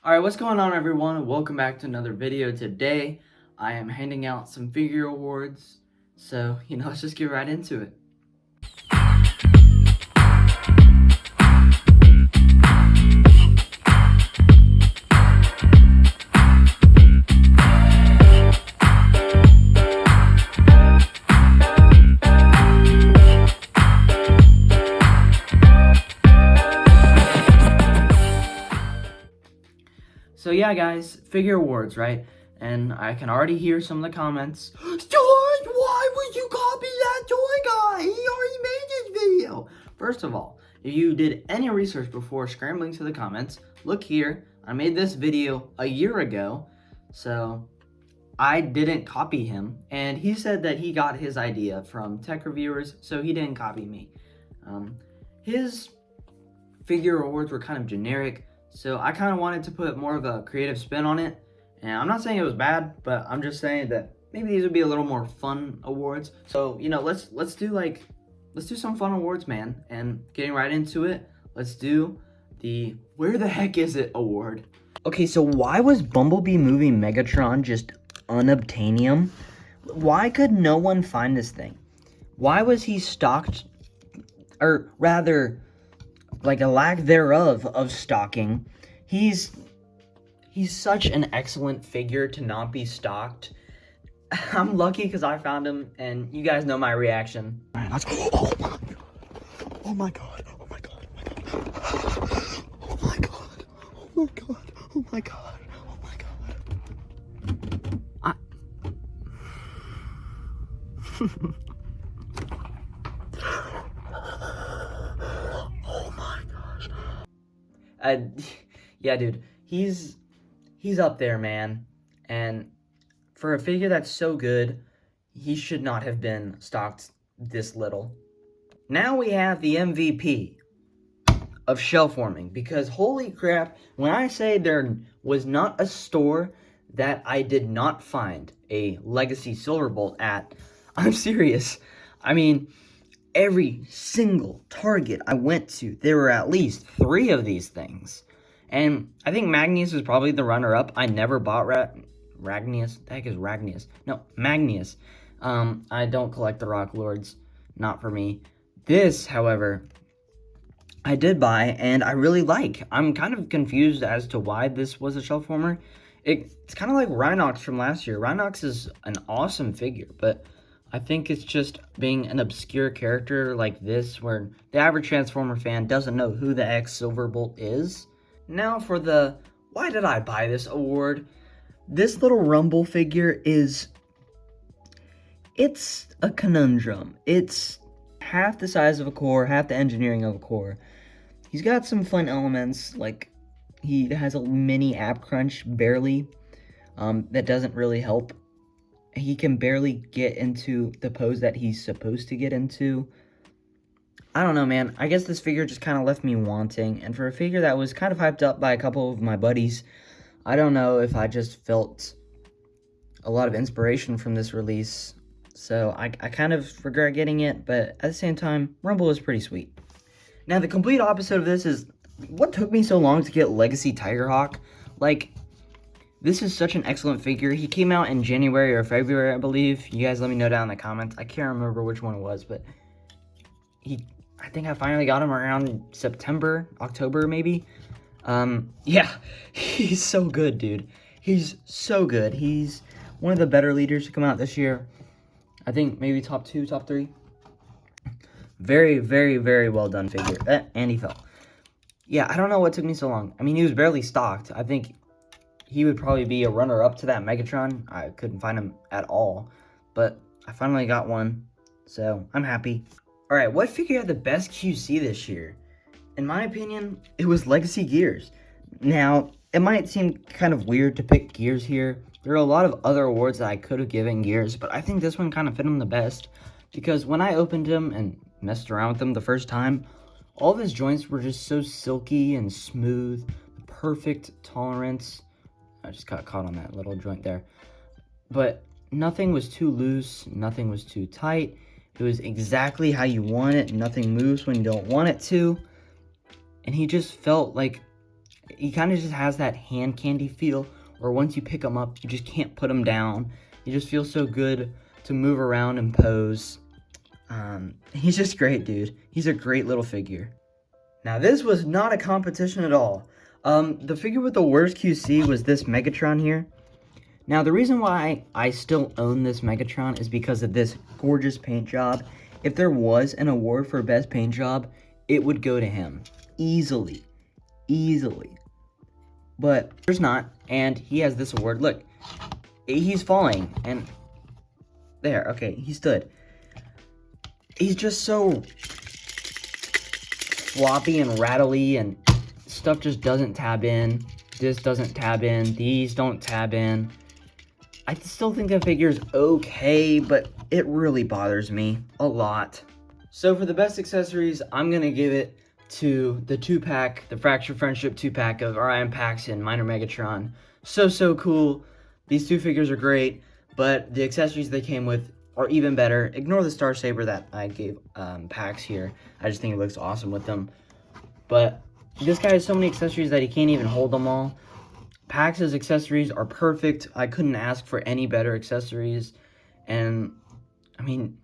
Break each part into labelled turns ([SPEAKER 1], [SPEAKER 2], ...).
[SPEAKER 1] Alright, what's going on everyone? Welcome back to another video. Today, I am handing out some figure awards. So, let's just get right into it. So yeah, guys, figure awards, right? And I can already hear some of the comments. George, why would you copy that toy guy? He already made this video. First of all, if you did any research before scrambling to the comments, look here. I made this video a year ago, so I didn't copy him. And he said that he got his idea from tech reviewers, so he didn't copy me. His figure awards were kind of generic. So I kind of wanted to put more of a creative spin on it. And I'm not saying it was bad, but I'm just saying that maybe these would be a little more fun awards. So, let's do some fun awards, man. And getting right into it, let's do the Where the Heck Is It award. Okay, so why was Bumblebee movie Megatron just unobtainium? Why could no one find this thing? Why was he stocked, or rather, like a lack thereof of stocking? He's such an excellent figure to not be stocked. I'm lucky because I found him, and you guys know my reaction.
[SPEAKER 2] Oh my god. Oh my god. Oh my god. Oh my god. Oh my god. Oh my god. Oh my god. Oh my gosh.
[SPEAKER 1] Yeah, dude, he's up there, man. And for a figure that's so good, he should not have been stocked this little. Now we have the MVP of shelf warming, because holy crap, when I say there was not a store that I did not find a Legacy Silverbolt at, I'm serious. I mean, every single Target I went to, there were at least 3 of these things. And I think Magnius was probably the runner-up. I never bought Ragnius. The heck is Ragnius? No, Magnius. I don't collect the Rock Lords. Not for me. This, however, I did buy, and I really like. I'm kind of confused as to why this was a shelf warmer. It's kind of like Rhinox from last year. Rhinox is an awesome figure, but I think it's just being an obscure character like this, where the average Transformer fan doesn't know who the X Silverbolt is. Now for the why did I buy this award? This little Rumble figure it's a conundrum. It's half the size of a core, half the engineering of a core. He's got some fun elements, like he has a mini ab crunch, barely, that doesn't really help. He can barely get into the pose that he's supposed to get into. I don't know, man. I guess this figure just kind of left me wanting. And for a figure that was kind of hyped up by a couple of my buddies, I don't know if I just felt a lot of inspiration from this release. So I kind of regret getting it, but at the same time, Rumble is pretty sweet. Now, the complete opposite of this is what took me so long to get Legacy Tigerhawk. Like, this is such an excellent figure. He came out in January or February, I believe. You guys let me know down in the comments. I can't remember which one it was, but I think I finally got him around September, October, maybe. Yeah, he's so good, dude. He's so good. He's one of the better leaders to come out this year. I think maybe top 2, top 3. Very, very, very well done figure. And he fell. Yeah, I don't know what took me so long. I mean, he was barely stocked. I think he would probably be a runner-up to that Megatron. I couldn't find him at all, but I finally got one, so I'm happy. All right, what figure had the best QC this year? In my opinion, it was Legacy Gears. Now, it might seem kind of weird to pick Gears here. There are a lot of other awards that I could have given Gears, but I think this one kind of fit him the best, because when I opened him and messed around with him the first time, all of his joints were just so silky and smooth, perfect tolerance. I just got caught on that little joint there. But nothing was too loose, nothing was too tight. It was exactly how you want it. Nothing moves when you don't want it to. And he just felt like he kind of just has that hand candy feel, or once you pick him up, you just can't put him down. He just feels so good to move around and pose. He's just great, dude. He's a great little figure. Now, this was not a competition at all. The figure with the worst QC was this Megatron here. Now, the reason why I still own this Megatron is because of this gorgeous paint job. If there was an award for best paint job, it would go to him. Easily. Easily. But there's not, and he has this award. Look, he's falling, and there, okay, he stood. He's just so floppy and rattly, and stuff just doesn't tab in. This doesn't tab in. These don't tab in. I still think that figure is okay, but it really bothers me a lot. So for the best accessories, I'm going to give it to the 2-pack, the Fractured Friendship 2-pack of Orion Paxton, Minor Megatron. So cool. These two figures are great, but the accessories they came with are even better. Ignore the Star Saber that I gave Pax here. I just think it looks awesome with them. But this guy has so many accessories that he can't even hold them all. Pax's accessories are perfect. I couldn't ask for any better accessories. And, I mean,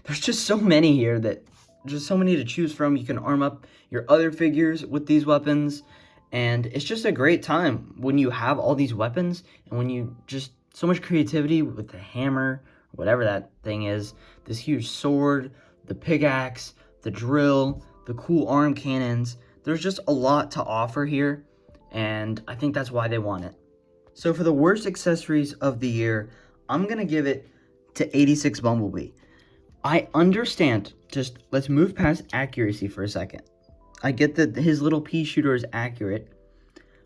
[SPEAKER 1] there's just so many here that, just so many to choose from. You can arm up your other figures with these weapons. And it's just a great time when you have all these weapons and when you just, so much creativity with the hammer, whatever that thing is, this huge sword, the pickaxe, the drill, the cool arm cannons. There's just a lot to offer here. And I think that's why they won it. So for the worst accessories of the year, I'm going to give it to 86 Bumblebee. I understand, just let's move past accuracy for a second. I get that his little pea shooter is accurate,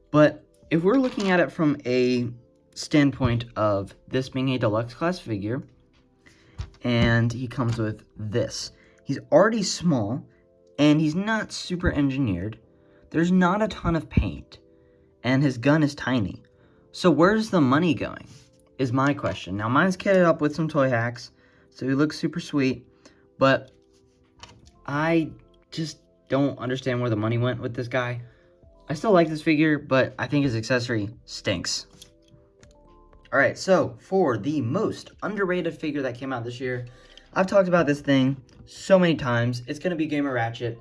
[SPEAKER 1] but if we're looking at it from a standpoint of this being a deluxe class figure, and he comes with this. He's already small, and he's not super engineered. There's not a ton of paint. And his gun is tiny. So where's the money going, is my question. Now, mine's kitted up with some toy hacks, so he looks super sweet, but I just don't understand where the money went with this guy. I still like this figure, but I think his accessory stinks. Alright, so for the most underrated figure that came out this year, I've talked about this thing so many times. It's going to be Gamer Ratchet.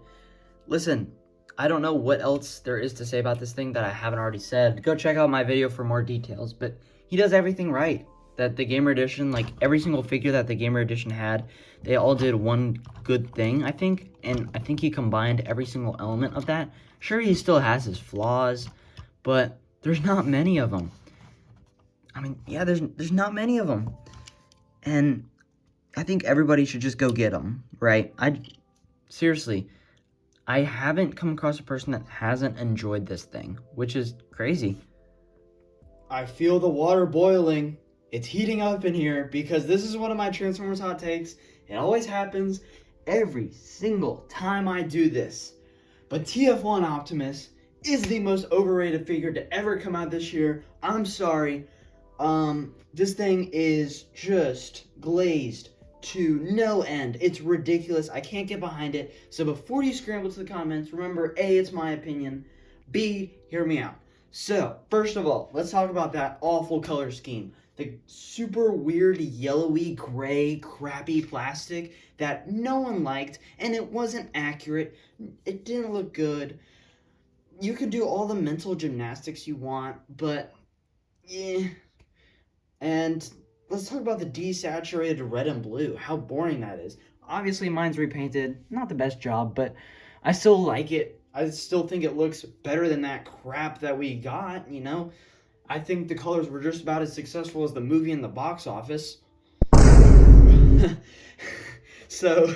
[SPEAKER 1] Listen, I don't know what else there is to say about this thing that I haven't already said. Go check out my video for more details, but he does everything right. That the Gamer Edition, like every single figure that the Gamer Edition had, they all did one good thing, I think, and I think he combined every single element of that. Sure, he still has his flaws, but there's not many of them. I mean, yeah, there's not many of them, and I think everybody should just go get them, right? Seriously, I haven't come across a person that hasn't enjoyed this thing, which is crazy. I feel the water boiling. It's heating up in here because this is one of my Transformers hot takes. It always happens every single time I do this. But TF1 Optimus is the most overrated figure to ever come out this year. I'm sorry. This thing is just glazed to no end. It's ridiculous. I can't get behind it. So before you scramble to the comments, remember, A, it's my opinion. B, hear me out. So, first of all, let's talk about that awful color scheme. The super weird yellowy, gray, crappy plastic that no one liked, and it wasn't accurate. It didn't look good. You can do all the mental gymnastics you want, but yeah. And let's talk about the desaturated red and blue, how boring that is. Obviously, mine's repainted, not the best job, but I still like it. I still think it looks better than that crap that we got, you know? I think the colors were just about as successful as the movie in the box office. So,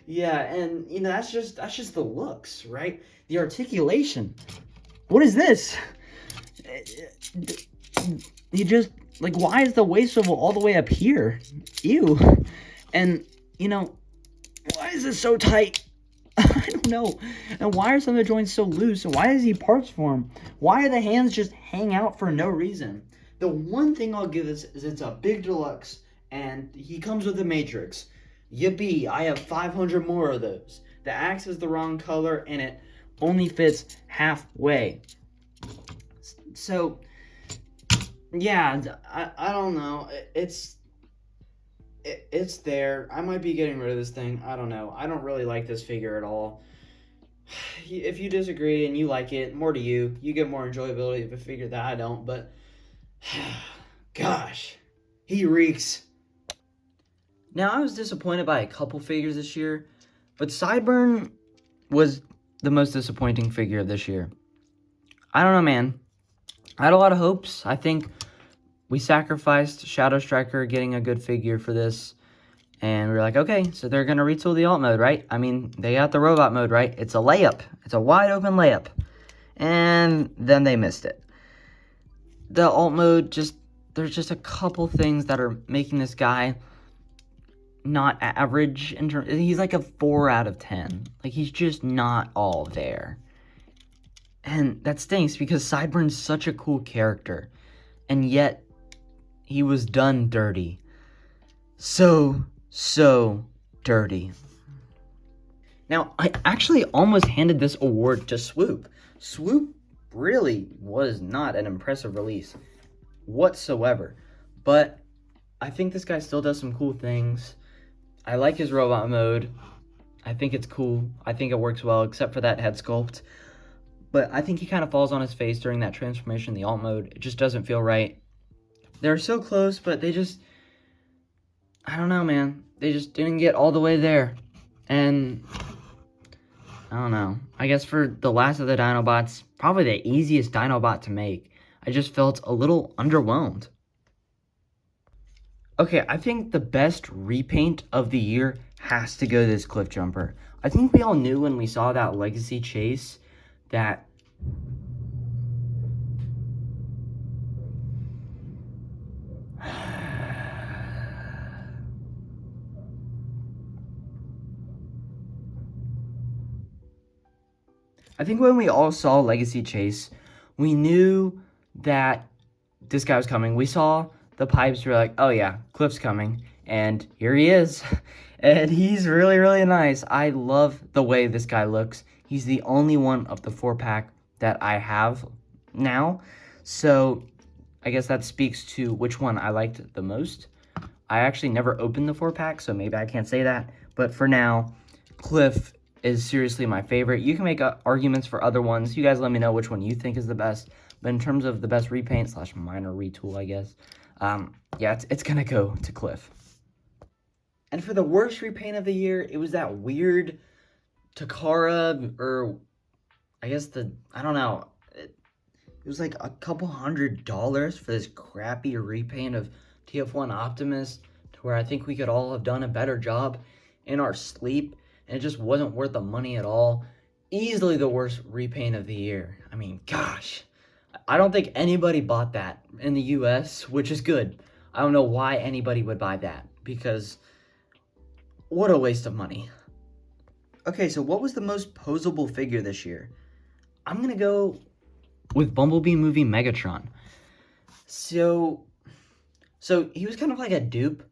[SPEAKER 1] yeah, and, you know, that's just the looks, right? The articulation. What is this? You just... Like, why is the waist swivel all the way up here? Ew. And, you know, why is this so tight? I don't know. And why are some of the joints so loose? Why is he parts form? Why are the hands just hang out for no reason? The one thing I'll give this is it's a big deluxe, and he comes with a matrix. Yippee, I have 500 more of those. The axe is the wrong color, and it only fits halfway. So, yeah, I don't know. It's there. I might be getting rid of this thing. I don't know. I don't really like this figure at all. If you disagree and you like it, more to you. You get more enjoyability of a figure that I don't, but gosh, he reeks. Now, I was disappointed by a couple figures this year, but Sideburn was the most disappointing figure of this year. I don't know, man. I had a lot of hopes. I think we sacrificed Shadow Striker getting a good figure for this. And we were like, okay, so they're going to retool the alt mode, right? I mean, they got the robot mode, right? It's a layup. It's a wide open layup. And then they missed it. The alt mode there's just a couple things that are making this guy not average in terms. He's like a 4 out of 10. Like, he's just not all there. And that stinks because Sideburn's such a cool character. And yet, he was done dirty. So dirty. Now, I actually almost handed this award to Swoop. Swoop really was not an impressive release whatsoever. But I think this guy still does some cool things. I like his robot mode. I think it's cool. I think it works well, except for that head sculpt. But I think he kind of falls on his face during that transformation in the alt mode. It just doesn't feel right. They're so close, but they just... I don't know, man. They just didn't get all the way there. And... I don't know. I guess for the last of the Dinobots, probably the easiest Dinobot to make. I just felt a little underwhelmed. Okay, I think the best repaint of the year has to go this Cliff Jumper. I think we all knew when we saw that Legacy Chase that I think when we all saw Legacy Chase, we knew that this guy was coming. We saw the pipes, we were like, oh yeah, Cliff's coming. And here he is. And he's really, really nice. I love the way this guy looks. He's the only one of the 4-pack that I have now. So I guess that speaks to which one I liked the most. I actually never opened the 4-pack, so maybe I can't say that. But for now, Cliff is seriously my favorite. You can make arguments for other ones. You guys let me know which one you think is the best. But in terms of the best repaint / minor retool, I guess, yeah, it's gonna go to Cliff. And for the worst repaint of the year, it was that weird Takara, or I guess I don't know. It was like a couple $100 for this crappy repaint of TF1 Optimus, to where I think we could all have done a better job in our sleep. And it just wasn't worth the money at all. Easily the worst repaint of the year. I mean, gosh. I don't think anybody bought that in the US, which is good. I don't know why anybody would buy that, because what a waste of money. Okay, so what was the most posable figure this year? I'm going to go with Bumblebee Movie Megatron. So he was kind of like a dupe.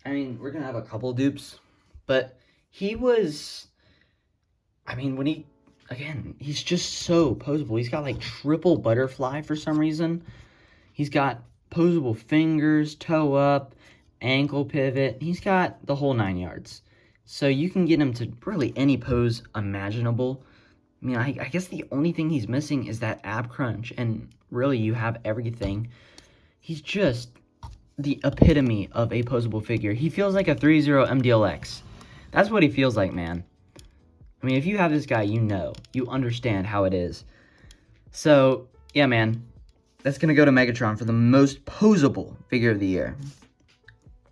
[SPEAKER 1] I mean, we're going to have a couple dupes, but he was, I mean, he's just so posable. He's got like triple butterfly for some reason. He's got posable fingers, toe up, ankle pivot. He's got the whole 9 yards. So you can get him to really any pose imaginable. I mean, I guess the only thing he's missing is that ab crunch, and really you have everything. He's just the epitome of a posable figure. He feels like a 3-0 MDLX. That's what he feels like, man. I mean, if you have this guy, you understand how it is. So, yeah, man, that's going to go to Megatron for the most posable figure of the year.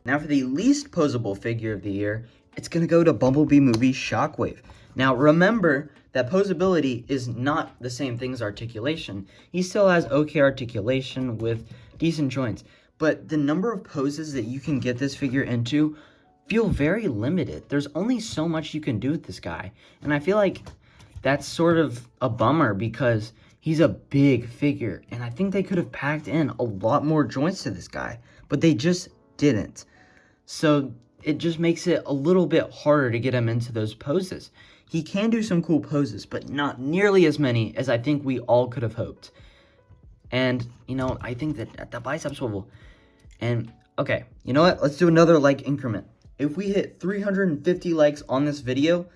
[SPEAKER 1] Now, for the least posable figure of the year, it's going to go to Bumblebee Movie Shockwave. Now, remember that posability is not the same thing as articulation. He still has okay articulation with decent joints, but the number of poses that you can get this figure into feel very limited. There's only so much you can do with this guy. And I feel like that's sort of a bummer because he's a big figure. And I think they could have packed in a lot more joints to this guy, but they just didn't. So it just makes it a little bit harder to get him into those poses. He can do some cool poses, but not nearly as many as I think we all could have hoped. And, you know, I think that the bicep swivel. And, okay, you know what? Let's do another like increment. If we hit 350 likes on this video,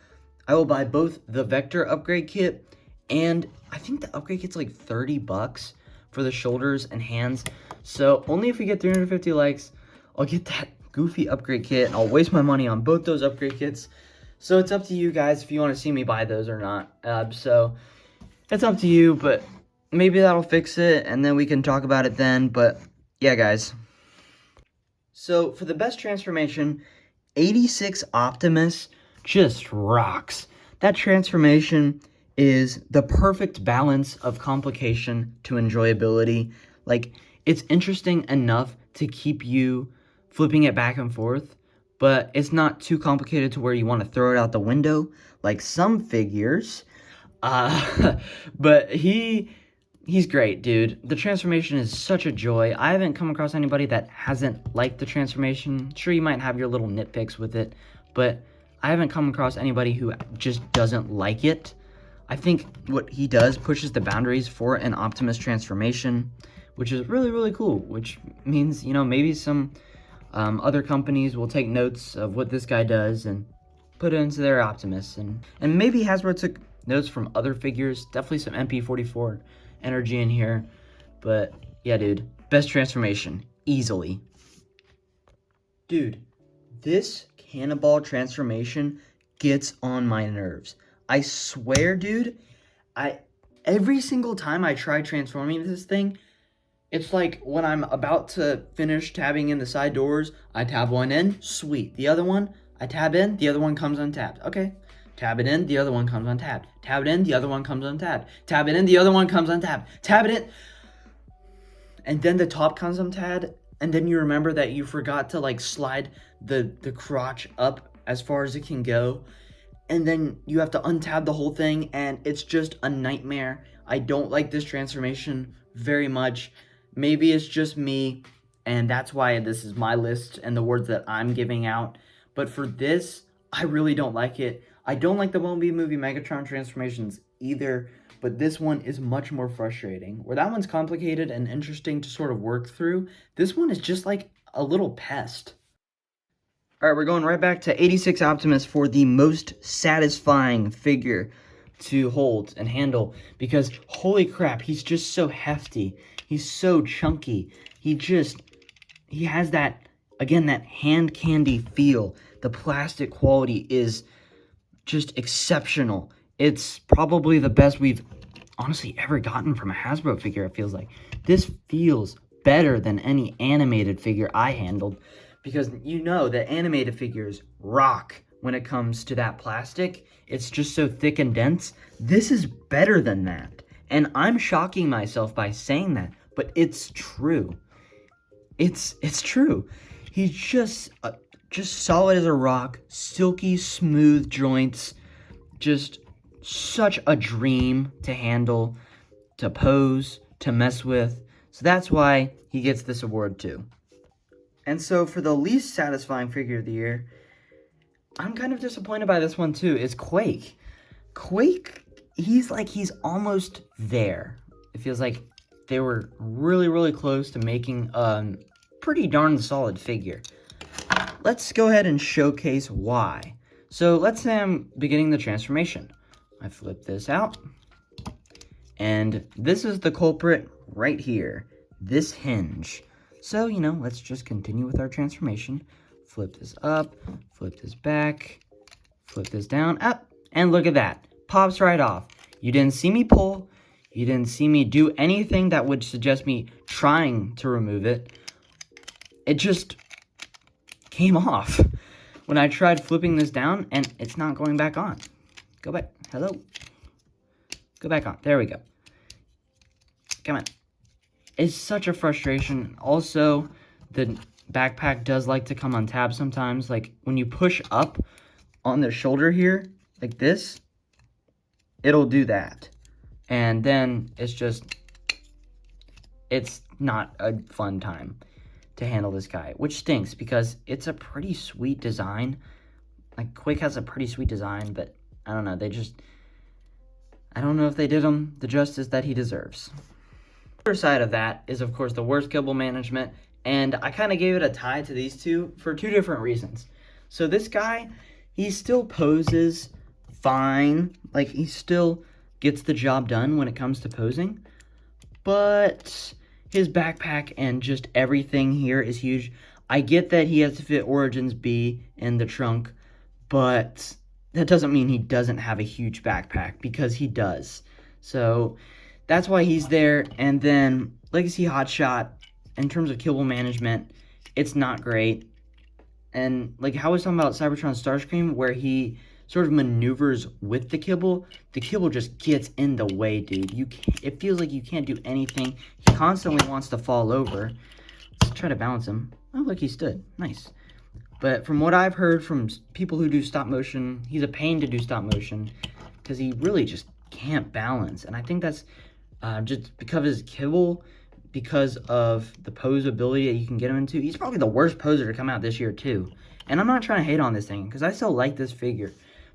[SPEAKER 1] I will buy both the Vector upgrade kit, and I think the upgrade kit's like 30 bucks for the shoulders and hands. So only if we get 350 likes, I'll get that goofy upgrade kit. I'll waste my money on both those upgrade kits. So it's up to you guys if you want to see me buy those or not. So it's up to you, but maybe that'll fix it, and then we can talk about it then. But yeah, guys. So for the best transformation, 86 Optimus just rocks. That transformation is the perfect balance of complication to enjoyability. Like, it's interesting enough to keep you flipping it back and forth, but it's not too complicated to where you want to throw it out the window, like some figures. But he's great, dude. The transformation is such a joy. I haven't come across anybody that hasn't liked the transformation. Sure, you might have your little nitpicks with it, but I haven't come across anybody who just doesn't like it. I think what he does pushes the boundaries for an Optimus transformation, which is really, really cool, which means, you know, maybe some other companies will take notes of what this guy does and put it into their Optimus. And maybe Hasbro took notes from other figures. Definitely some MP44 energy in here. But yeah, dude, best transformation, easily. Dude, this cannonball transformation gets on my nerves. I swear, dude, every single time I try transforming this thing, it's like when I'm about to finish tabbing in the side doors, I tab one in, sweet. The other one, I tab in, the other one comes untabbed. Okay. Tab it in, the other one comes untabbed. Tab it in, the other one comes untabbed. Tab it in, the other one comes untabbed. Tab it in. And then the top comes untabbed, and then you remember that you forgot to like slide the crotch up as far as it can go. And then you have to untab the whole thing, and it's just a nightmare. I don't like this transformation very much. Maybe it's just me, and that's why this is my list and the words that I'm giving out. But for this, I really don't like it. I don't like the Bumblebee movie Megatron transformations either, but this one is much more frustrating. Where that one's complicated and interesting to sort of work through, this one is just like a little pest. All right, we're going right back to 86 Optimus for the most satisfying figure to hold and handle, because holy crap, he's just so hefty. He's so chunky. He has that, again, that hand candy feel. The plastic quality is just exceptional. It's probably the best we've honestly ever gotten from a Hasbro figure, it feels like. This feels better than any animated figure I handled, because you know that animated figures rock when it comes to that plastic. It's just so thick and dense. This is better than that. And I'm shocking myself by saying that, but it's true. It's true. He's just solid as a rock, silky smooth joints, just such a dream to handle, to pose, to mess with. So that's why he gets this award too. And so for the least satisfying figure of the year, I'm kind of disappointed by this one too, is Quake. Quake, he's almost there. It feels like they were really, really close to making a pretty darn solid figure. Let's go ahead and showcase why. So let's say I'm beginning the transformation. I flip this out, and this is the culprit right here, this hinge. So, you know, let's just continue with our transformation. Flip this up, flip this back, flip this down, up, and look at that. Pops right off. You didn't see me pull. You didn't see me do anything that would suggest me trying to remove it. It just came off when I tried flipping this down, and it's not going back on. Go back. Hello. Go back on. There we go. Come on. It's such a frustration. Also, the backpack does like to come on tab sometimes. Like, when you push up on the shoulder here, like this, it'll do that. And then it's not a fun time to handle this guy, which stinks because it's a pretty sweet design. Like, Quake has a pretty sweet design, but I don't know. I don't know if they did him the justice that he deserves. other side of that is, of course, the worst kibble management, and I kind of gave it a tie to these two for two different reasons. So this guy, he still poses fine, like he still gets the job done when it comes to posing, but his backpack and just everything here is huge. I get that he has to fit Origins B in the trunk, but that doesn't mean he doesn't have a huge backpack, because he does. So that's why he's there. And then Legacy Hotshot, in terms of kibble management, it's not great. And like how I was talking about Cybertron Starscream, where he sort of maneuvers with the kibble just gets in the way, dude. It feels like you can't do anything. He constantly wants to fall over. Let's try to balance him. Oh, look, he stood. Nice. But from what I've heard from people who do stop motion, he's a pain to do stop motion because he really just can't balance. And I think that's just because of his kibble, because of the posability that you can get him into. He's probably the worst poser to come out this year, too. And I'm not trying to hate on this thing, because I still like this figure.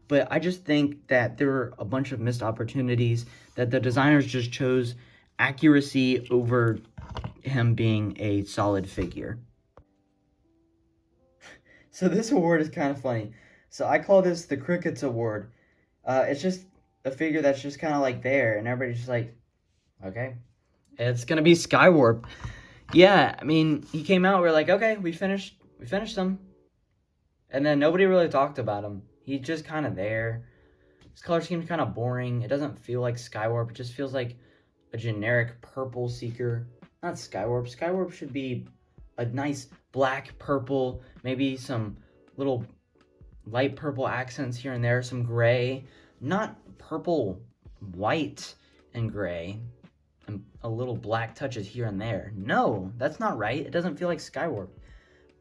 [SPEAKER 1] But I just think that there were a bunch of missed opportunities, that the designers just chose accuracy over him being a solid figure. So this award is kind of funny. So I call this the Crickets Award. It's just a figure that's just kind of like there, and everybody's just like, okay, it's gonna be Skywarp. Yeah, I mean, he came out, we're like, okay, we finished him. And then nobody really talked about him. He's just kind of there. His color scheme's kind of boring. It doesn't feel like Skywarp. It just feels like a generic purple Seeker. Not Skywarp. Skywarp should be a nice black, purple, maybe some little light purple accents here and there, some gray. Not purple, white, and gray, and a little black touches here and there. No, that's not right. It doesn't feel like Skywarp.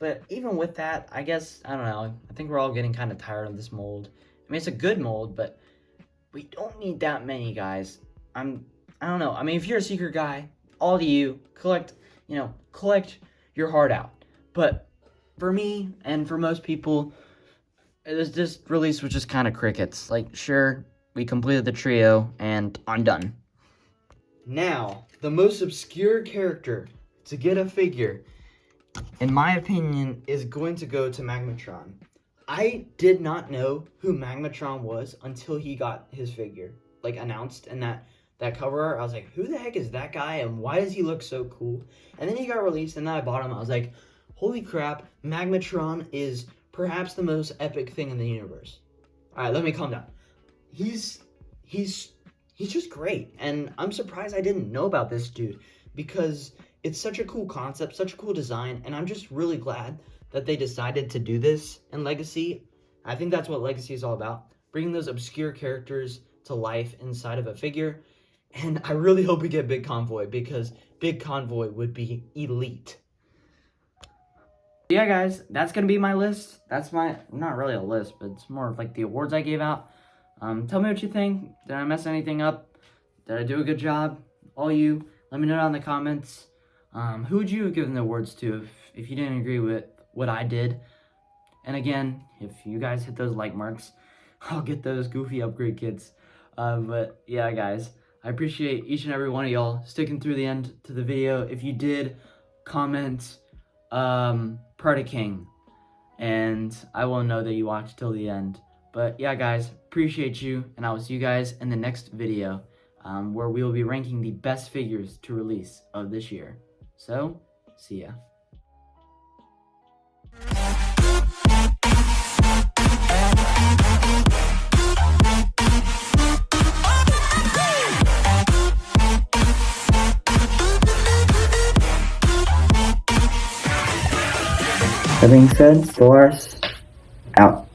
[SPEAKER 1] But even with that, I guess, I don't know, I think we're all getting kind of tired of this mold. I mean, it's a good mold, but we don't need that many, guys. I don't know. I mean, if you're a Seeker guy, all to you, collect your heart out. But for me, and for most people, this release was just kind of crickets. Like, sure, we completed the trio, and I'm done. Now, the most obscure character to get a figure, in my opinion, is going to go to Magmatron. I did not know who Magmatron was until he got his figure, like, announced in that cover art. I was like, who the heck is that guy, and why does he look so cool? And then he got released, and then I bought him. I was like, holy crap, Magmatron is perhaps the most epic thing in the universe. All right, let me calm down. He's just great, and I'm surprised I didn't know about this dude, because it's such a cool concept, such a cool design, and I'm just really glad that they decided to do this in Legacy. I think that's what Legacy is all about, bringing those obscure characters to life inside of a figure. And I really hope we get Big Convoy, because Big Convoy would be elite. Yeah, guys, that's going to be my list. That's not really a list, but it's more of like the awards I gave out. Tell me what you think. Did I mess anything up? Did I do a good job? All you, let me know down in the comments. Who would you have given the awards to if you didn't agree with what I did? And again, if you guys hit those like marks, I'll get those goofy upgrade kits. But yeah, guys, I appreciate each and every one of y'all sticking through the end to the video. If you did, comment Predaking, and I will know that you watched till the end. But yeah, guys, appreciate you, and I will see you guys in the next video, where we will be ranking the best figures to release of this year. So, see ya. That being said, Solaris out.